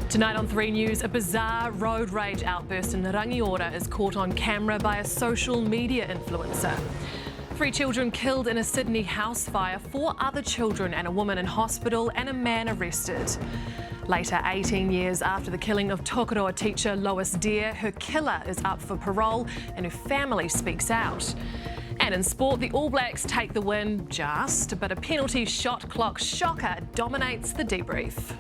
Tonight on 3News, a bizarre road rage outburst in Rangiora is caught on camera by a social media influencer. 3 children killed in a Sydney house fire, 4 other children and a woman in hospital and a man arrested. Later, 18 years after the killing of Tokoroa teacher Lois, her killer is up for parole and her family speaks out. And in sport, the All Blacks take the win but a penalty shot clock shocker dominates the debrief.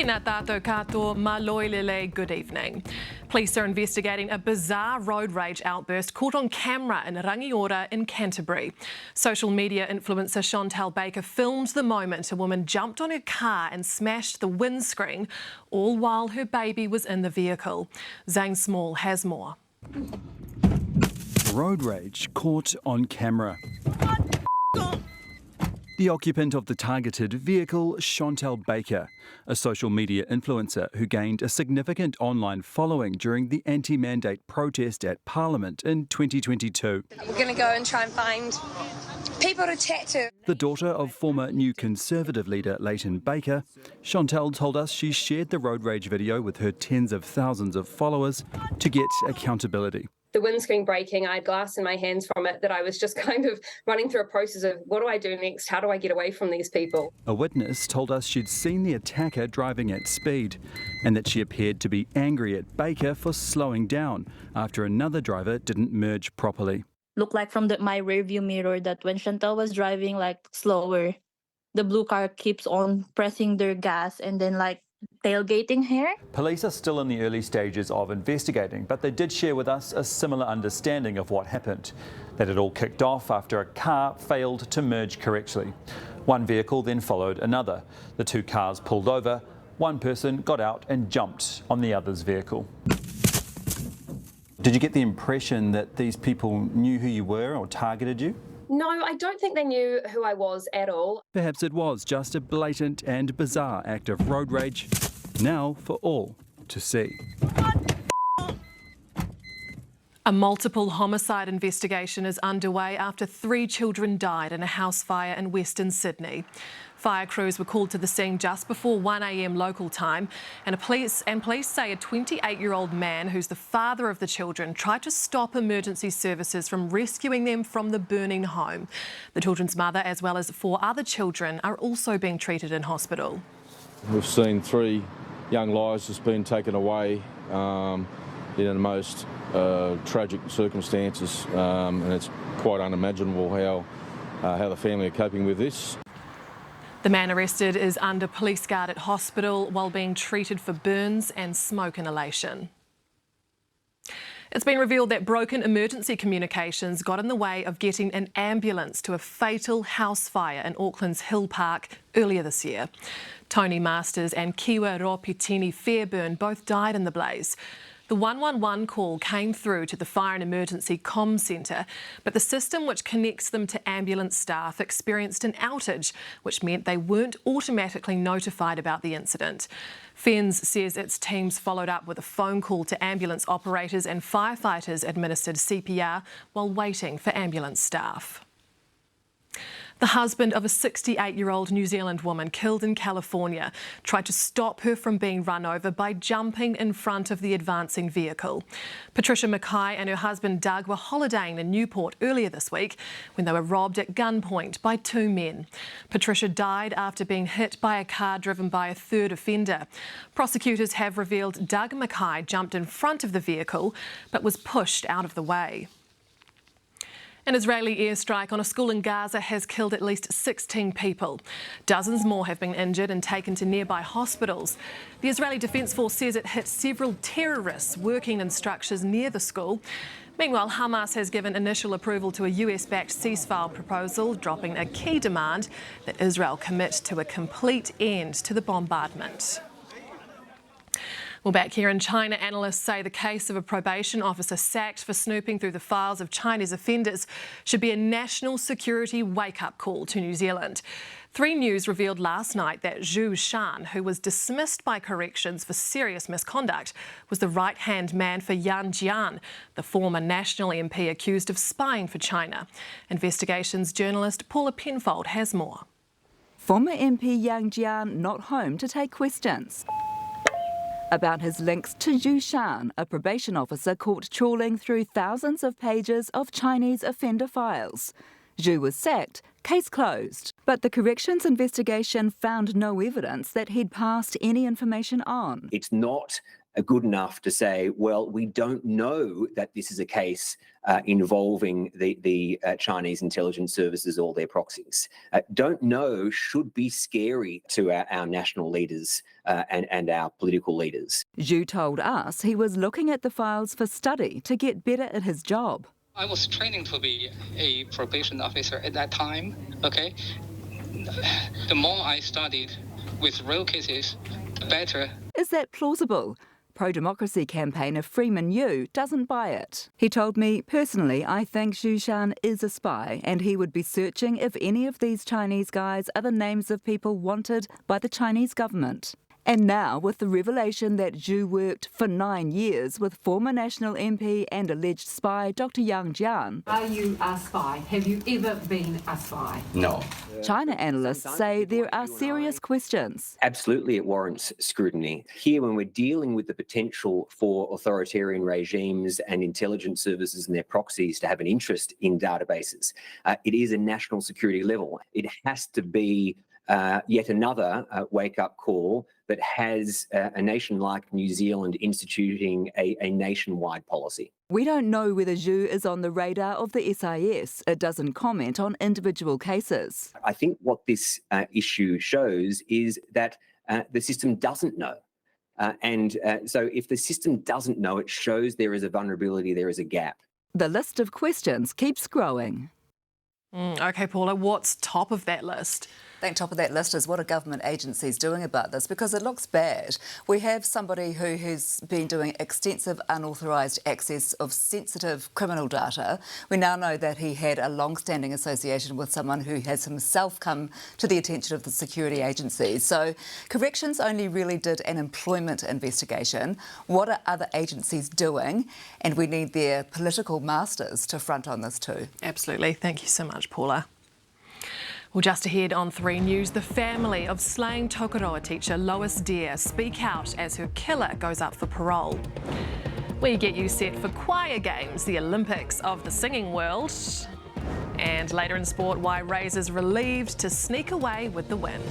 Tēnā tātou katoa, maloilele, good evening. Police are investigating a bizarre road rage outburst caught on camera in Rangiora in Canterbury. Social media influencer Chantal Baker filmed the moment a woman jumped on her car and smashed the windscreen, all while her baby was in the vehicle. Zane Small has more. Road rage caught on camera. The occupant of the targeted vehicle, Chantal Baker, a social media influencer who gained a significant online following during the anti-mandate protest at Parliament in 2022. We're going to go and try and find people to chat to. The daughter of former New Conservative leader Leighton Baker, Chantal told us she shared the road rage video with her tens of thousands of followers to get accountability. The windscreen breaking, I had glass in my hands from it that I was just kind of running through a process of what do I do next? How do I get away from these people? A witness told us she'd seen the attacker driving at speed and that she appeared to be angry at Baker for slowing down after another driver didn't merge properly. Looked like from my rearview mirror that when Chantal was driving slower, the blue car keeps on pressing their gas and then tailgating her. Police are still in the early stages of investigating, but they did share with us a similar understanding of what happened, that it all kicked off after a car failed to merge correctly. One vehicle then followed another. The 2 cars pulled over, one person got out and jumped on the other's vehicle. Did you get the impression that these people knew who you were or targeted you? No, I don't think they knew who I was at all. Perhaps it was just a blatant and bizarre act of road rage, now for all to see. A multiple homicide investigation is underway after 3 children died in a house fire in Western Sydney. Fire crews were called to the scene just before 1 a.m. local time, and police say a 28-year-old man who's the father of the children tried to stop emergency services from rescuing them from the burning home. The children's mother, as well as 4 other children, are also being treated in hospital. We've seen 3 young lives just being taken away in the most tragic circumstances, and it's quite unimaginable how the family are coping with this. The man arrested is under police guard at hospital while being treated for burns and smoke inhalation. It's been revealed that broken emergency communications got in the way of getting an ambulance to a fatal house fire in Auckland's Hill Park earlier this year. Tony Masters and Kiwa Ropitini Fairburn both died in the blaze. The 111 call came through to the Fire and Emergency Comm Centre, but the system which connects them to ambulance staff experienced an outage, which meant they weren't automatically notified about the incident. FENZ says its teams followed up with a phone call to ambulance operators and firefighters administered CPR while waiting for ambulance staff. The husband of a 68-year-old New Zealand woman killed in California tried to stop her from being run over by jumping in front of the advancing vehicle. Patricia McKai and her husband Doug were holidaying in Newport earlier this week when they were robbed at gunpoint by 2 men. Patricia died after being hit by a car driven by a 3rd offender. Prosecutors have revealed Doug McKai jumped in front of the vehicle but was pushed out of the way. An Israeli airstrike on a school in Gaza has killed at least 16 people. Dozens more have been injured and taken to nearby hospitals. The Israeli Defence Force says it hit several terrorists working in structures near the school. Meanwhile, Hamas has given initial approval to a US-backed ceasefire proposal, dropping a key demand that Israel commit to a complete end to the bombardment. Well, back here in China, analysts say the case of a probation officer sacked for snooping through the files of Chinese offenders should be a national security wake-up call to New Zealand. ThreeNews revealed last night that Zhu Shan, who was dismissed by corrections for serious misconduct, was the right-hand man for Yang Jian, the former National MP accused of spying for China. Investigations journalist Paula Penfold has more. Former MP Yang Jian not home to take questions about his links to Zhu Shan, a probation officer caught trawling through thousands of pages of Chinese offender files. Zhu was sacked, case closed. But the corrections investigation found no evidence that he'd passed any information on. It's not good enough to say, well, we don't know that this is a case involving the Chinese intelligence services or their proxies. Don't know should be scary to our national leaders and our political leaders. Zhu told us he was looking at the files for study to get better at his job. I was training to be a probation officer at that time, okay? The more I studied with real cases, the better. Is that plausible? Pro-democracy campaigner Freeman Yu doesn't buy it. He told me, personally, I think Zhu Shan is a spy and he would be searching if any of these Chinese guys are the names of people wanted by the Chinese government. And now, with the revelation that Zhu worked for 9 years with former National MP and alleged spy Dr. Yang Jian. Are you a spy? Have you ever been a spy? No. China analysts say there are serious questions. Absolutely, it warrants scrutiny. Here, when we're dealing with the potential for authoritarian regimes and intelligence services and their proxies to have an interest in databases, it is a national security level. It has to be yet another wake-up call that has a nation like New Zealand instituting a nationwide policy. We don't know whether Zhu is on the radar of the SIS. It doesn't comment on individual cases. I think what this issue shows is that the system doesn't know. So if the system doesn't know, it shows there is a vulnerability, there is a gap. The list of questions keeps growing. OK, Paula, what's top of that list? I think top of that list is what are government agencies doing about this, because it looks bad. We have somebody who has been doing extensive unauthorised access of sensitive criminal data. We now know that he had a long-standing association with someone who has himself come to the attention of the security agencies. So corrections only really did an employment investigation. What are other agencies doing? And we need their political masters to front on this too. Absolutely. Thank you so much, Paula. Well, just ahead on ThreeNews, the family of slain Tokoroa teacher Lois dare speak out as her killer goes up for parole. We get you set for choir games, the Olympics of the singing world. And later in sport, why Razors relieved to sneak away with the win.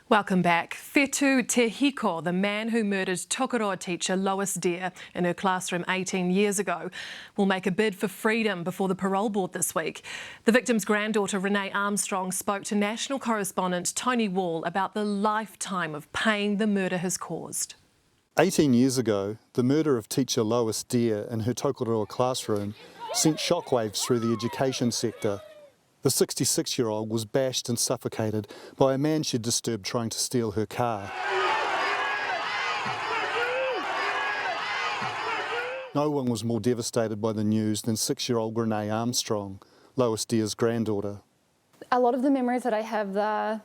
Welcome back. Whetu Te Hiko, the man who murdered Tokoroa teacher Lois dare in her classroom 18 years ago, will make a bid for freedom before the parole board this week. The victim's granddaughter Renee Armstrong spoke to national correspondent Tony Wall about the lifetime of pain the murder has caused. 18 years ago, the murder of teacher Lois dare in her Tokoroa classroom sent shockwaves through the education sector. The 66-year-old was bashed and suffocated by a man she'd disturbed trying to steal her car. No one was more devastated by the news than 6-year-old Renee Armstrong, Lois dare's granddaughter. A lot of the memories that I have are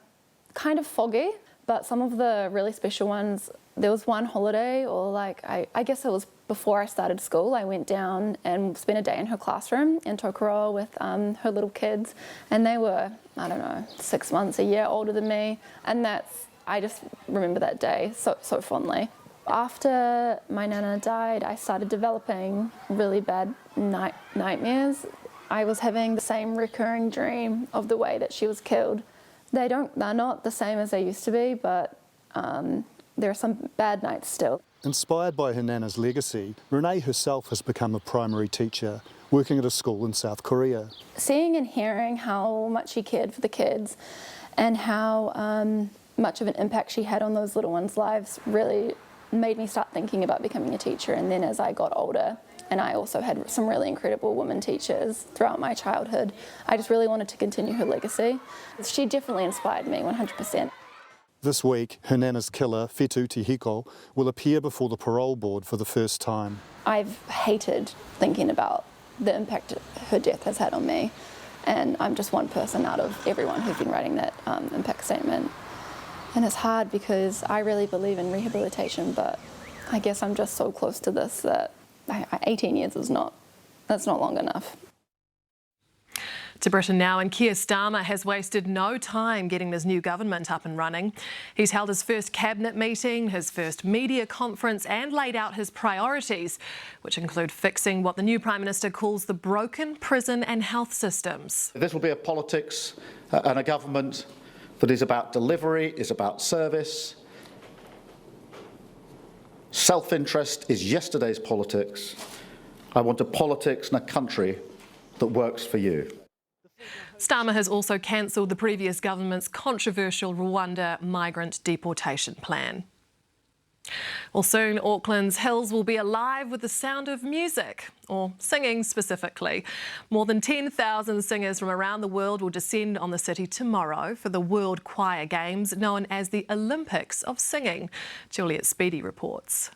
kind of foggy, but some of the really special ones, there was one holiday, or I guess it was before I started school. I went down and spent a day in her classroom in Tokoroa with her little kids, and they were, I don't know, 6 months, a year older than me, and I just remember that day so fondly. After my nana died, I started developing really bad nightmares. I was having the same recurring dream of the way that she was killed. They're not the same as they used to be, but there are some bad nights still. Inspired by her nana's legacy, Renee herself has become a primary teacher, working at a school in South Korea. Seeing and hearing how much she cared for the kids and how much of an impact she had on those little ones' lives really made me start thinking about becoming a teacher. And then as I got older, and I also had some really incredible women teachers throughout my childhood, I just really wanted to continue her legacy. She definitely inspired me 100%. This week, her nana's killer, Whetu Tihiko, will appear before the parole board for the first time. I've hated thinking about the impact her death has had on me, and I'm just one person out of everyone who's been writing that impact statement. And it's hard because I really believe in rehabilitation, but I guess I'm just so close to this that 18 years is that's not long enough. To Britain now, and Keir Starmer has wasted no time getting this new government up and running. He's held his first cabinet meeting, his first media conference, and laid out his priorities, which include fixing what the new Prime Minister calls the broken prison and health systems. This will be a politics and a government that is about delivery, is about service. Self-interest is yesterday's politics. I want a politics and a country that works for you. Starmer has also cancelled the previous government's controversial Rwanda migrant deportation plan. Well, soon Auckland's hills will be alive with the sound of music, or singing specifically. More than 10,000 singers from around the world will descend on the city tomorrow for the World Choir Games, known as the Olympics of Singing. Juliet Speedy reports.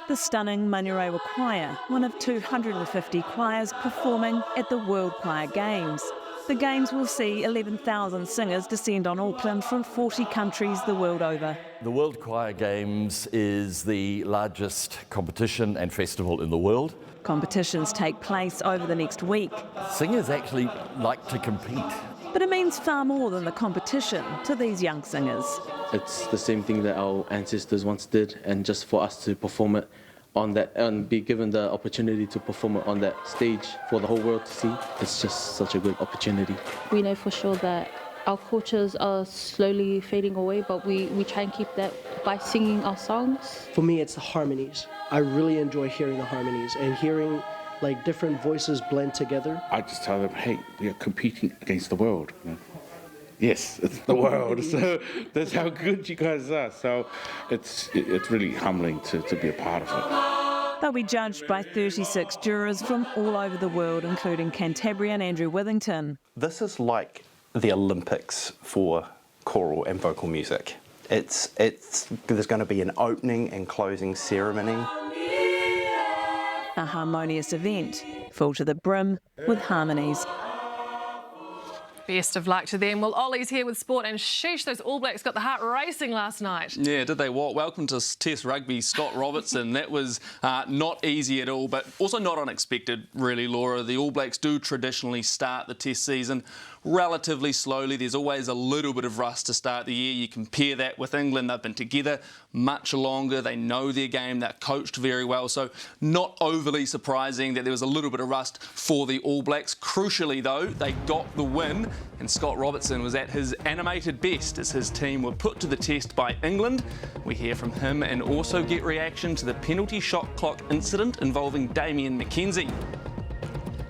The stunning Manurewa Choir, one of 250 choirs performing at the World Choir Games. The Games will see 11,000 singers descend on Auckland from 40 countries the world over. The World Choir Games is the largest competition and festival in the world. Competitions take place over the next week. Singers actually like to compete. But it means far more than the competition to these young singers. It's the same thing that our ancestors once did, and just for us to perform it on that and be given the opportunity to perform it on that stage for the whole world to see, it's just such a good opportunity. We know for sure that our cultures are slowly fading away, but we try and keep that by singing our songs. For me, it's the harmonies. I really enjoy hearing the harmonies and hearing like different voices blend together. I just tell them, hey, we are competing against the world. Yes, it's the world. So that's how good you guys are. So it's really humbling to be a part of it. They'll be judged by 36 jurors from all over the world, including Cantabrian Andrew Withington. This is like the Olympics for choral and vocal music. There's going to be an opening and closing ceremony. A harmonious event, full to the brim with harmonies. Best of luck to them. Well, Ollie's here with sport, and sheesh, those All Blacks got the heart racing last night. Yeah, did they what? Welcome to Test Rugby, Scott Robertson. That was not easy at all, but also not unexpected, really, Laura. The All Blacks do traditionally start the Test season relatively slowly. There's always a little bit of rust to start the year. You compare that with England. They've been together much longer. They know their game. They're coached very well. So not overly surprising that there was a little bit of rust for the All Blacks. Crucially, though, they got the win, and Scott Robertson was at his animated best as his team were put to the test by England. We hear from him and also get reaction to the penalty shot clock incident involving Damien McKenzie.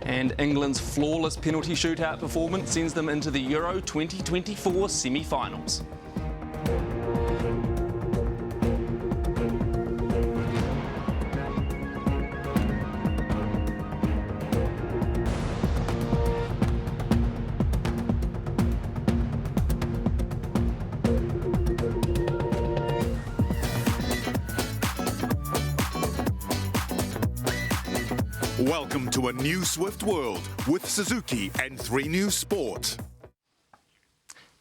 And England's flawless penalty shootout performance sends them into the Euro 2024 semi-finals. Welcome to a new Swift world with Suzuki and 3News Sport.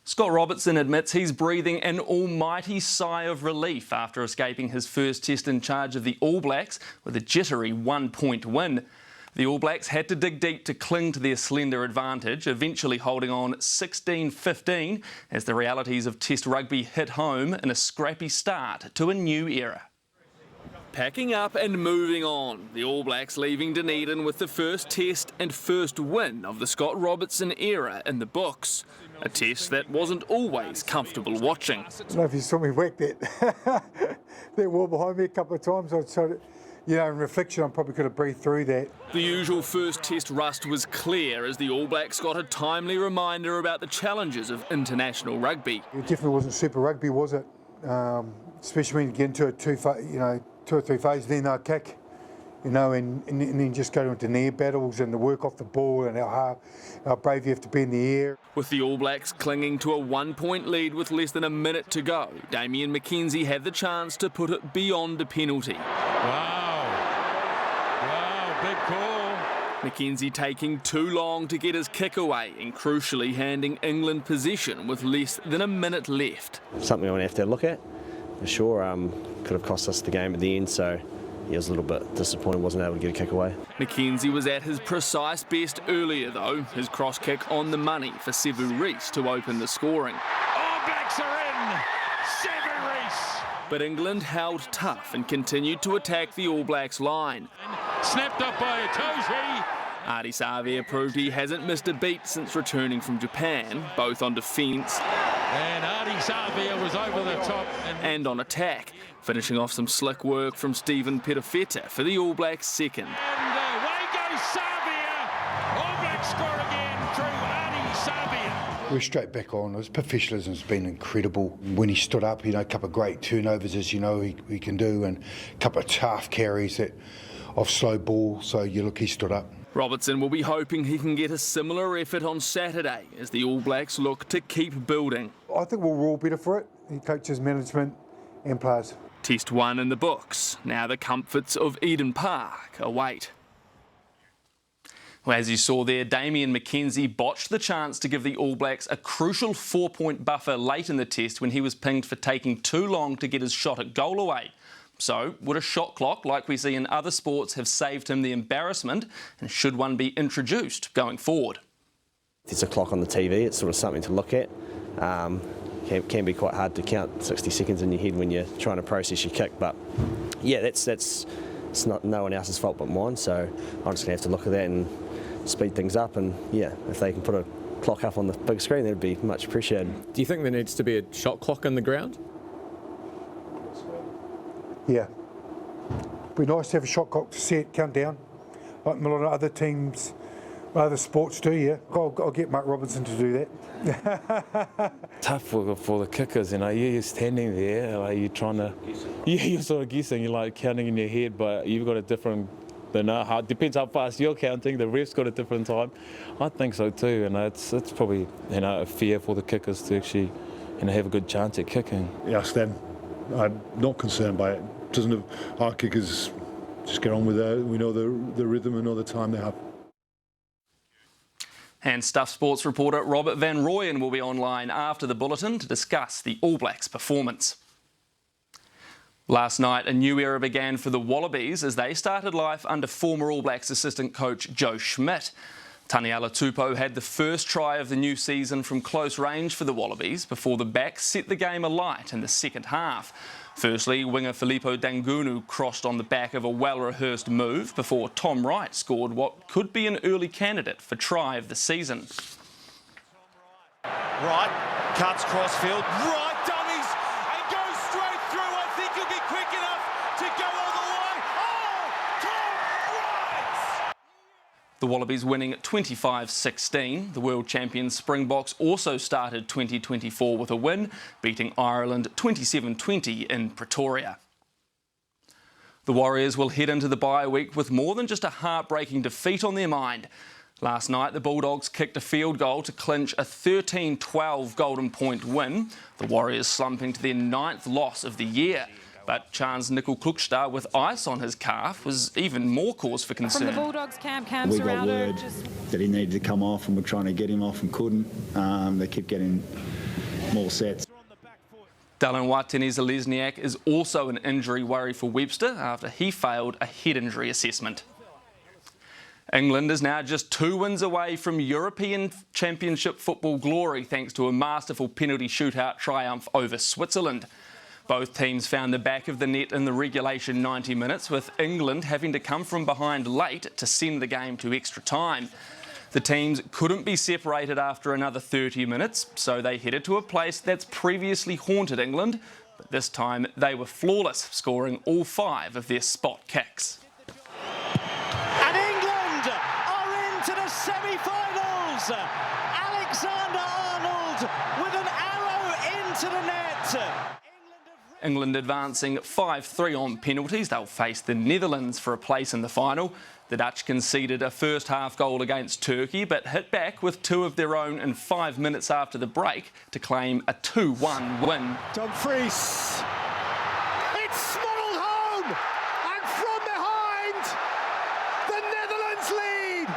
Scott Robertson admits he's breathing an almighty sigh of relief after escaping his first test in charge of the All Blacks with a jittery 1-point win. The All Blacks had to dig deep to cling to their slender advantage, eventually holding on 16-15 as the realities of Test rugby hit home in a scrappy start to a new era. Packing up and moving on, the All Blacks leaving Dunedin with the first test and first win of the Scott Robertson era in the books. A test that wasn't always comfortable watching. I don't know if you saw me whack that wall behind me a couple of times. I tried to, in reflection, I probably could have breathed through that. The usual first test rust was clear as the All Blacks got a timely reminder about the challenges of international rugby. It definitely wasn't Super Rugby, was it? Especially when you get into a 2 or 3 phase, then they'll kick. you know, and then just go into near battles and the work off the ball and how brave you have to be in the air. With the All Blacks clinging to a 1-point lead with less than a minute to go, Damian McKenzie had the chance to put it beyond a penalty. Wow, big call. McKenzie taking too long to get his kick away and crucially handing England possession with less than a minute left. Something I'm going to have to look at, for sure. Could have cost us the game at the end, so he was a little bit disappointed wasn't able to get a kick away. McKenzie was at his precise best earlier though, his cross kick on the money for Sevu Reece to open the scoring. All Blacks are in! Sevu Reece! But England held tough and continued to attack the All Blacks line. Snapped up by Itoje. Ardie Savea proved he hasn't missed a beat since returning from Japan, both on defence And Ardie Savea was over the top. And on attack, finishing off some slick work from Stephen Perofeta for the All Blacks second. And away goes Savea. All Blacks score again through Ardie Savea. We're straight back on. His professionalism's been incredible. When he stood up, you know, a couple of great turnovers, as you know, he can do, and a couple of tough carries off slow ball. So he stood up. Robertson will be hoping he can get a similar effort on Saturday as the All Blacks look to keep building. I think we're all better for it. He coaches, management and players. Test 1 in the books. Now the comforts of Eden Park await. Well, as you saw there, Damian McKenzie botched the chance to give the All Blacks a crucial 4-point buffer late in the test when he was pinged for taking too long to get his shot at goal away. So, would a shot clock, like we see in other sports, have saved him the embarrassment, and should one be introduced going forward? There's a clock on the TV, it's sort of something to look at. Can be quite hard to count 60 seconds in your head when you're trying to process your kick, but yeah, it's not no one else's fault but mine, so I'm just going to have to look at that and speed things up, and yeah, if they can put a clock up on the big screen, that'd be much appreciated. Do you think there needs to be a shot clock in the ground? Yeah. It'd be nice to have a shot clock to set, count down, like a lot of other teams, other sports do, yeah. I'll get Mark Robinson to do that. Tough for the kickers, you know, you're standing there, like you're trying to, you're sort of guessing, you're like counting in your head, but you've got a different, depends how fast you're counting, the ref's got a different time. I think so too, and it's probably, a fear for the kickers to actually, have a good chance at kicking. Yes, then, I'm not concerned by it. Doesn't have our kickers just get on with it. We know the rhythm and know the time they have. And Stuff Sports reporter Robert Van Rooyen will be online after the Bulletin to discuss the All Blacks' performance. Last night, a new era began for the Wallabies as they started life under former All Blacks assistant coach Joe Schmidt. Taniela Tupou had the first try of the new season from close range for the Wallabies before the backs set the game alight in the second half. Firstly, winger Filippo Dangunu crossed on the back of a well-rehearsed move before Tom Wright scored what could be an early candidate for try of the season. Wright cuts crossfield, right dummies and goes straight through. I think he'll be quick enough to go all the way. Oh, Tom Wright! The Wallabies winning 25-16. The world champion Springboks also started 2024 with a win, beating Ireland 27-20 in Pretoria. The Warriors will head into the bye week with more than just a heartbreaking defeat on their mind. Last night, the Bulldogs kicked a field goal to clinch a 13-12 Golden Point win, the Warriors slumping to their 9th loss of the year. But Chance Nickel-Klukstad with ice on his calf was even more cause for concern. From the Bulldogs camp, we got word that he needed to come off and we're trying to get him off and couldn't. They kept getting more sets. Dylan Watene-Zelezniak is also an injury worry for Webster after he failed a head injury assessment. England is now just 2 wins away from European Championship football glory thanks to a masterful penalty shootout triumph over Switzerland. Both teams found the back of the net in the regulation 90 minutes, with England having to come from behind late to send the game to extra time. The teams couldn't be separated after another 30 minutes, so they headed to a place that's previously haunted England, but this time they were flawless, scoring all 5 of their spot kicks. And England are into the semi-finals. Alexander-Arnold with an arrow into the net. England advancing 5-3 on penalties. They'll face the Netherlands for a place in the final. The Dutch conceded a first-half goal against Turkey, but hit back with 2 of their own in 5 minutes after the break to claim a 2-1 win. Dumfries. It's smuggled home, and from behind, the Netherlands lead.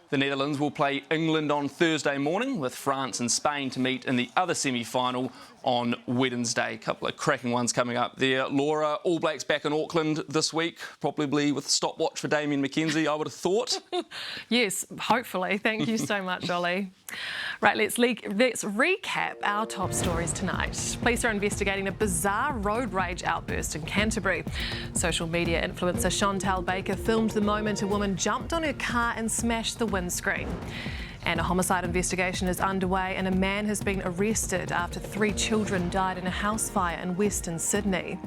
The Netherlands will play England on Thursday morning, with France and Spain to meet in the other semi-final on Wednesday. A couple of cracking ones coming up there. Laura, All Blacks back in Auckland this week, probably with a stopwatch for Damien McKenzie, I would have thought. Yes, hopefully. Thank you so much, Ollie. Right, let's recap our top stories tonight. Police are investigating a bizarre road rage outburst in Canterbury. Social media influencer Chantal Baker filmed the moment a woman jumped on her car and smashed the windscreen. And a homicide investigation is underway, and a man has been arrested after 3 children died in a house fire in Western Sydney.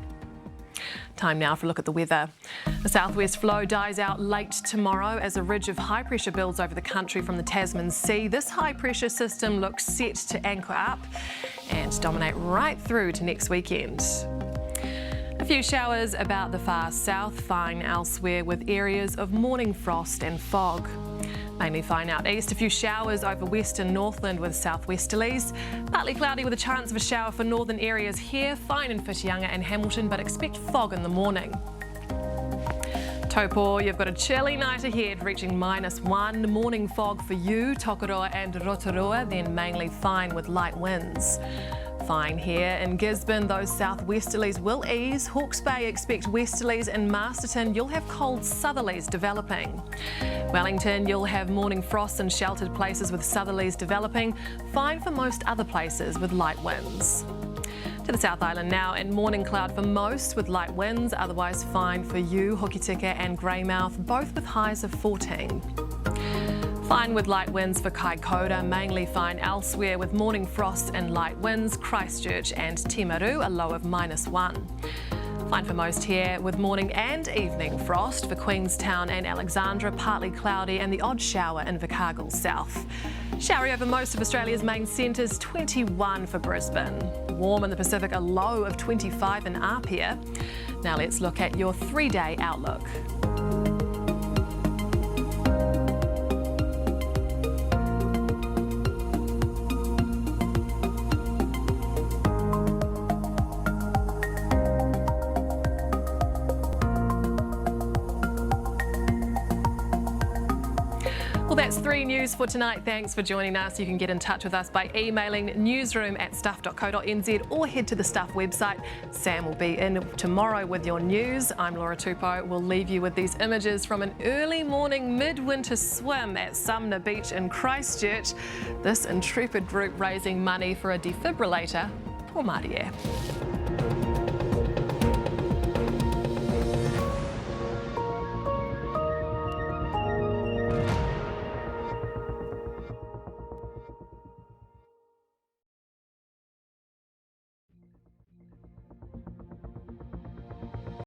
Time now for a look at the weather. The southwest flow dies out late tomorrow as a ridge of high pressure builds over the country from the Tasman Sea. This high pressure system looks set to anchor up and dominate right through to next weekend. A few showers about the far south, fine elsewhere with areas of morning frost and fog. Mainly fine out east, a few showers over western Northland with southwesterlies. Partly cloudy with a chance of a shower for northern areas here, fine in Whitianga and Hamilton, but expect fog in the morning. Tupou, you've got a chilly night ahead, reaching -1. Morning fog for you, Tokoroa and Rotorua, then mainly fine with light winds. Fine here in Gisborne, those southwesterlies will ease. Hawke's Bay expect westerlies, and Masterton you'll have cold southerlies developing. Wellington you'll have morning frost in sheltered places with southerlies developing. Fine for most other places with light winds. To the South Island now, and morning cloud for most with light winds, otherwise fine for you, Hokitika and Greymouth, both with highs of 14. Fine with light winds for Kaikoura, mainly fine elsewhere with morning frost and light winds. Christchurch and Timaru, a low of -1. Fine for most here with morning and evening frost for Queenstown and Alexandra, partly cloudy and the odd shower in Invercargill South. Showery over most of Australia's main centres, 21 for Brisbane. Warm in the Pacific, a low of 25 in Apia. Now let's look at your 3-day outlook. That's 3 News for tonight. Thanks for joining us. You can get in touch with us by emailing newsroom@stuff.co.nz or head to the Stuff website. Sam will be in tomorrow with your news. I'm Laura Tupou. We'll leave you with these images from an early morning midwinter swim at Sumner Beach in Christchurch. This intrepid group raising money for a defibrillator for Māori.